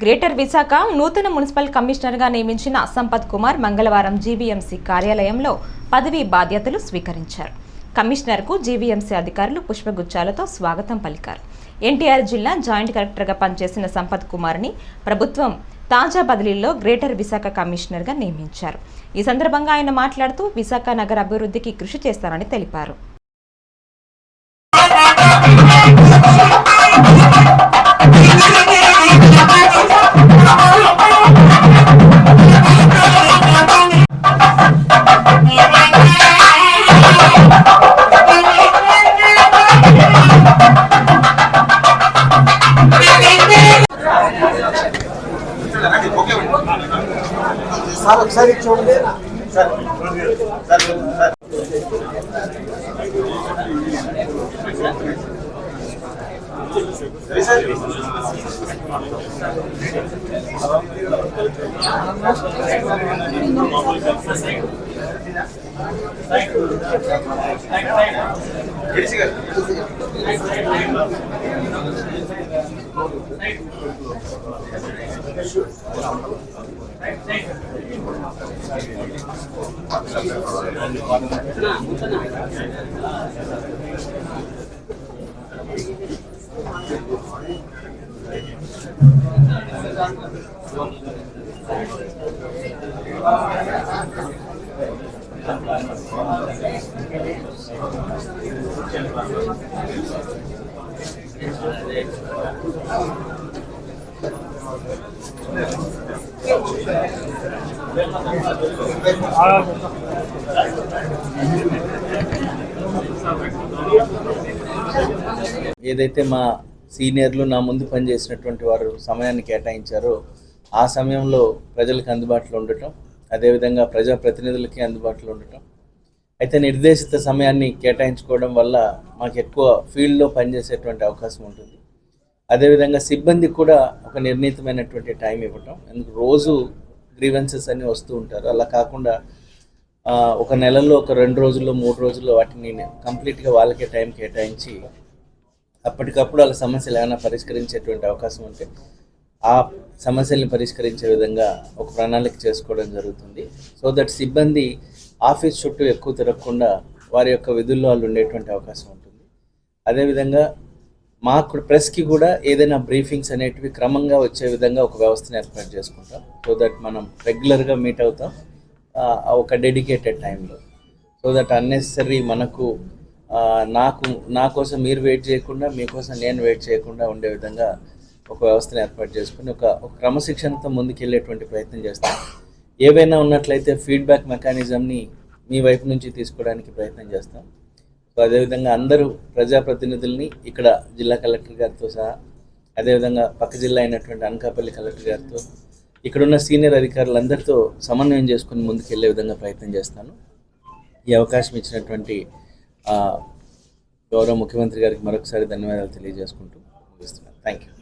Greater Visakha నూతన municipal కమిషనర్గా నియమించిన సంపత్ కుమార్ మంగళవారం జీవీఎంసీ కార్యాలయంలో పదవీ బాధ్యతలు స్వీకరించారు. కమిషనర్కు జీవీఎంసీ అధికారులు పుష్పగుచ్చాలతో స్వాగతం పలికారు. ఎన్టీఆర్ జిల్లా జాయింట్ కలెక్టర్గా పనిచేసిన సంపత్ కుమార్ని ప్రభుత్వం తాజా బదిలీలో గ్రేటర్ విశాఖ కమిషనర్గా నియమించారు. ఈ సందర్భంగా ఆయన మాట్లాడుతూ విశాఖ నగర అభివృద్ధికి కృషి చేస్తారని తెలిపారు. సార్ ఒకసారి చూడండి సార్. ఏదైతే మా సీనియర్లు నా ముందు పనిచేసినటువంటి వారు సమయాన్ని కేటాయించారో ఆ సమయంలో ప్రజలకు అందుబాటులో ఉండటం, అదేవిధంగా ప్రజాప్రతినిధులకి అందుబాటులో ఉండటం, అయితే నిర్దేశిత సమయాన్ని కేటాయించుకోవడం వల్ల మాకు ఎక్కువ ఫీల్డ్లో పనిచేసేటువంటి అవకాశం ఉంటుంది. అదేవిధంగా సిబ్బంది కూడా ఒక నిర్ణీతమైనటువంటి టైం ఇవ్వటం, ఎందుకు రోజు గ్రీవెన్సెస్ అన్నీ వస్తూ ఉంటారు. అలా కాకుండా ఒక నెలలో ఒక 2 రోజుల్లో 3 రోజుల్లో వాటిని కంప్లీట్గా వాళ్ళకే టైం కేటాయించి అప్పటికప్పుడు వాళ్ళ సమస్యలు ఏమైనా పరిష్కరించేటువంటి అవకాశం ఉంటే ఆ సమస్యల్ని పరిష్కరించే విధంగా ఒక ప్రణాళిక చేసుకోవడం జరుగుతుంది. సో దట్ సిబ్బంది ఆఫీస్ చుట్టూ ఎక్కువ తిరగకుండా వారి యొక్క విధుల్లో వాళ్ళు ఉండేటువంటి అవకాశం ఉంటుంది. అదేవిధంగా మాకు ప్రెస్కి కూడా ఏదైనా బ్రీఫింగ్స్ అనేటివి క్రమంగా వచ్చే విధంగా ఒక వ్యవస్థను ఏర్పాటు చేసుకుంటాం. సో దట్ మనం రెగ్యులర్గా మీట్ అవుతాం ఒక డెడికేటెడ్ టైంలో. సో దట్ అన్నెసరీ మనకు నా కోసం మీరు వెయిట్ చేయకుండా, మీకోసం నేను వెయిట్ చేయకుండా ఉండే విధంగా ఒక వ్యవస్థను ఏర్పాటు చేసుకుని ఒక క్రమశిక్షణతో ముందుకెళ్ళేటువంటి ప్రయత్నం చేస్తాం. ఏవైనా ఉన్నట్లయితే ఫీడ్బ్యాక్ మెకానిజంని మీ వైపు నుంచి తీసుకోవడానికి ప్రయత్నం చేస్తాం. సో అదేవిధంగా అందరూ ప్రజాప్రతినిధుల్ని ఇక్కడ జిల్లా కలెక్టర్ గారితో సహా, అదేవిధంగా పక్క జిల్లా అయినటువంటి అనకాపల్లి కలెక్టర్ గారితో, ఇక్కడున్న సీనియర్ అధికారులందరితో సమన్వయం చేసుకుని ముందుకెళ్లే విధంగా ప్రయత్నం చేస్తాను. ఈ అవకాశం ఇచ్చినటువంటి గౌరవ ముఖ్యమంత్రి గారికి మరొకసారి ధన్యవాదాలు తెలియజేసుకుంటూ ముగిస్తున్నాను. Thank you.